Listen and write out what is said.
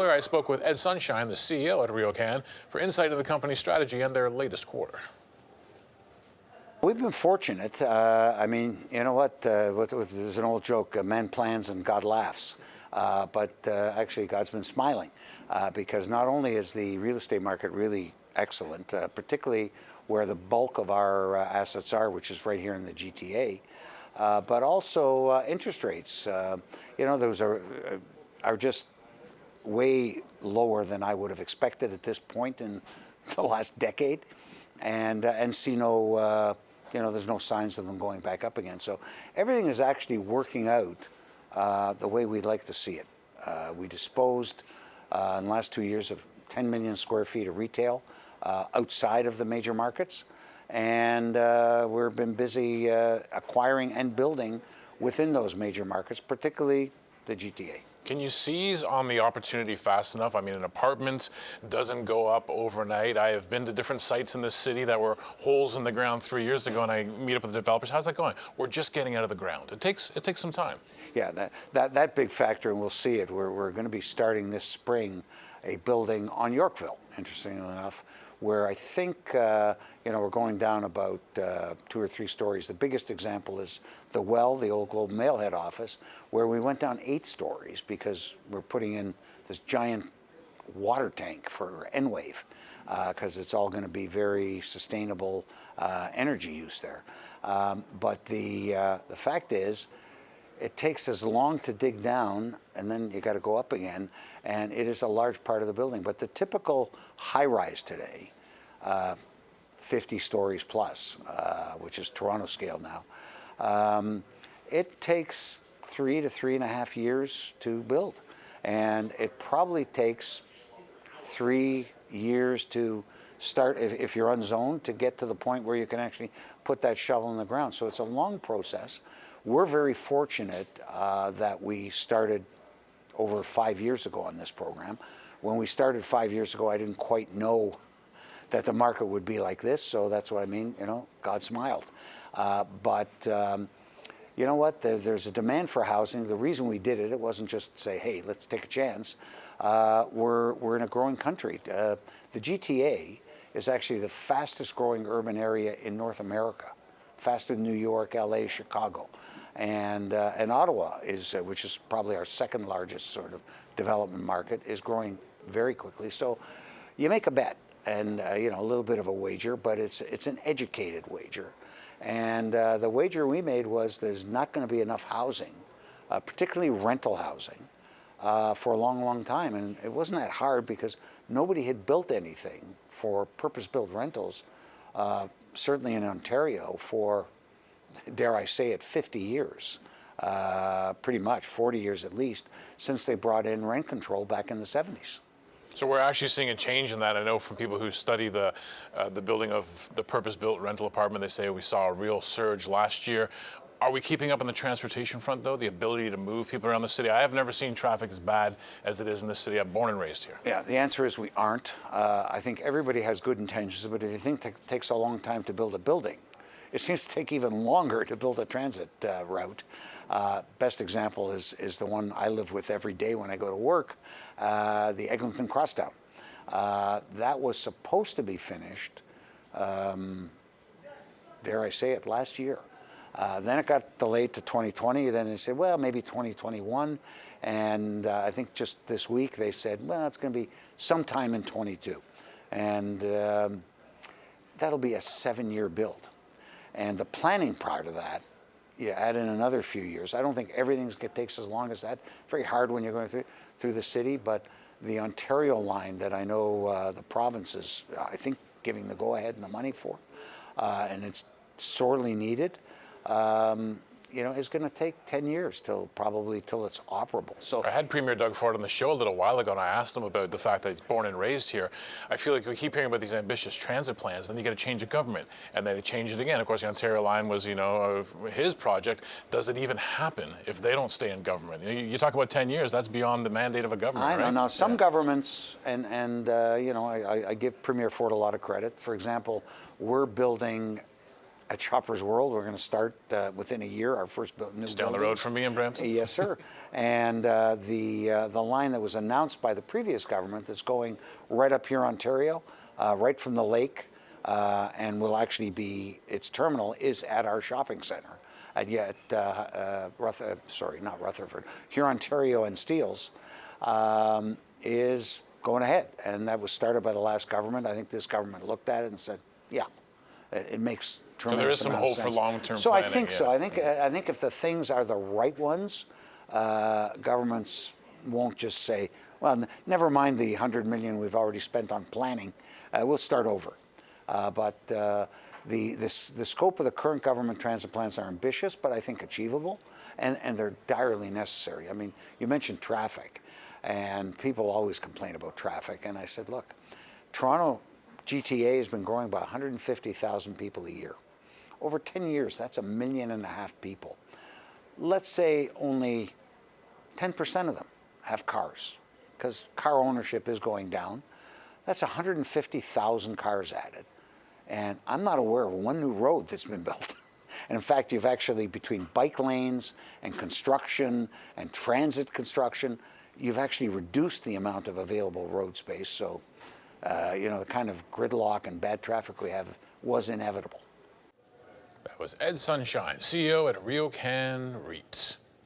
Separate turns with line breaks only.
Earlier, I spoke with Ed Sonshine, the CEO at RioCan, for insight into the company's strategy and their latest quarter.
We've been fortunate. I mean, you know what? There's an old joke: man plans and God laughs. But actually, God's been smiling because not only is the real estate market really excellent, particularly where the bulk of our assets are, which is right here in the GTA, but also interest rates. Those are just way lower than I would have expected at this point in the last decade, and see no, there's no signs of them going back up again. So everything is actually working out the way we'd like to see it. We disposed in the last 2 years of 10 million square feet of retail outside of the major markets, and we've been busy acquiring and building within those major markets, particularly the GTA.
Can you seize on the opportunity fast enough? I mean, an apartment doesn't go up overnight. I have been to different sites in this city that were holes in the ground 3 years ago, and I meet up with the developers. How's that going? We're just getting out of the ground. It takes some time.
Yeah, that big factor, and we'll see it. We're going to be starting this spring a building on Yorkville, interestingly enough, where I think we're going down about 2 or 3 stories. The biggest example is the Well, the old Globe Mail head office, where we went down 8 stories because we're putting in this giant water tank for N-Wave, because it's all going to be very sustainable energy use there. But the fact is, it takes as long to dig down, and then you got to go up again, and it is a large part of the building. But the typical high-rise today, 50 stories plus, which is Toronto scale now, it takes 3 to 3.5 years to build, and it probably takes 3 years to start, if you're unzoned, to get to the point where you can actually put that shovel in the ground. So it's a long process. We're very fortunate that we started over 5 years ago on this program. When we started 5 years ago, I didn't quite know that the market would be like this, so that's what I mean, God smiled. But you know what, there's a demand for housing. The reason we did it, it wasn't just to say, hey, let's take a chance. We're in a growing country. The GTA is actually the fastest growing urban area in North America, faster than New York, LA, Chicago. And Ottawa is, which is probably our second largest sort of development market, is growing very quickly. So you make a bet, and a little bit of a wager, but it's an educated wager. And the wager we made was there's not going to be enough housing, particularly rental housing, for a long, long time. And it wasn't that hard because nobody had built anything for purpose-built rentals, certainly in Ontario, for, dare I say it, 50 years, pretty much 40 years at least, since they brought in rent control back in the 70s.
So we're actually seeing a change in that. I know from people who study the building of the purpose-built rental apartment, they say we saw a real surge last year. Are we keeping up on the transportation front, though, the ability to move people around the city? I have never seen traffic as bad as it is in this city. I'm born and raised here.
Yeah, the answer is we aren't. I think everybody has good intentions, but if you think it takes a long time to build a building, it seems to take even longer to build a transit route. Best example is the one I live with every day when I go to work, the Eglinton Crosstown. That was supposed to be finished, dare I say it, last year. Then it got delayed to 2020. Then they said, well, maybe 2021. And I think just this week they said, well, it's going to be sometime in 22. And that'll be a 7-year build. And the planning part of that, you add in another few years. I don't think everything takes as long as that. Very hard when you're going through the city, but the Ontario line that I know the province is, I think, giving the go-ahead and the money for, and it's sorely needed, is going to take 10 years till it's operable. So
I had Premier Doug Ford on the show a little while ago, and I asked him about the fact that he's born and raised here. I feel like we keep hearing about these ambitious transit plans, then you get a change of government, and then they change it again. Of course, the Ontario line was, his project. Does it even happen if they don't stay in government? You talk about 10 years, that's beyond the mandate of a government,
I know.
Right?
Now, some governments, I give Premier Ford a lot of credit. For example, we're building at Shoppers World. We're going to start within a year our first new building.
It's down the road from me in Brampton.
Yes, sir. And the line that was announced by the previous government that's going right up here, Ontario, right from the lake, and will actually be, its terminal is at our shopping centre at Rutherford, Hurontario and Steeles, is going ahead. And that was started by the last government. I think this government looked at it and said, yeah, it makes tremendous
So there is some
amount of
hope for
sense.
long-term
So
planning.
I think so. I think if the things are the right ones, governments won't just say, well, never mind the $100 million we've already spent on planning. We'll start over. But the scope of the current government transit plans are ambitious, but I think achievable, and they're direly necessary. I mean, you mentioned traffic, and people always complain about traffic. And I said, look, Toronto GTA has been growing by 150,000 people a year. Over 10 years, that's 1.5 million people. Let's say only 10% of them have cars, because car ownership is going down. That's 150,000 cars added. And I'm not aware of one new road that's been built. And in fact, you've actually, between bike lanes and construction and transit construction, you've actually reduced the amount of available road space. So, the kind of gridlock and bad traffic we have was inevitable.
That was Ed Sonshine, CEO at RioCan REIT.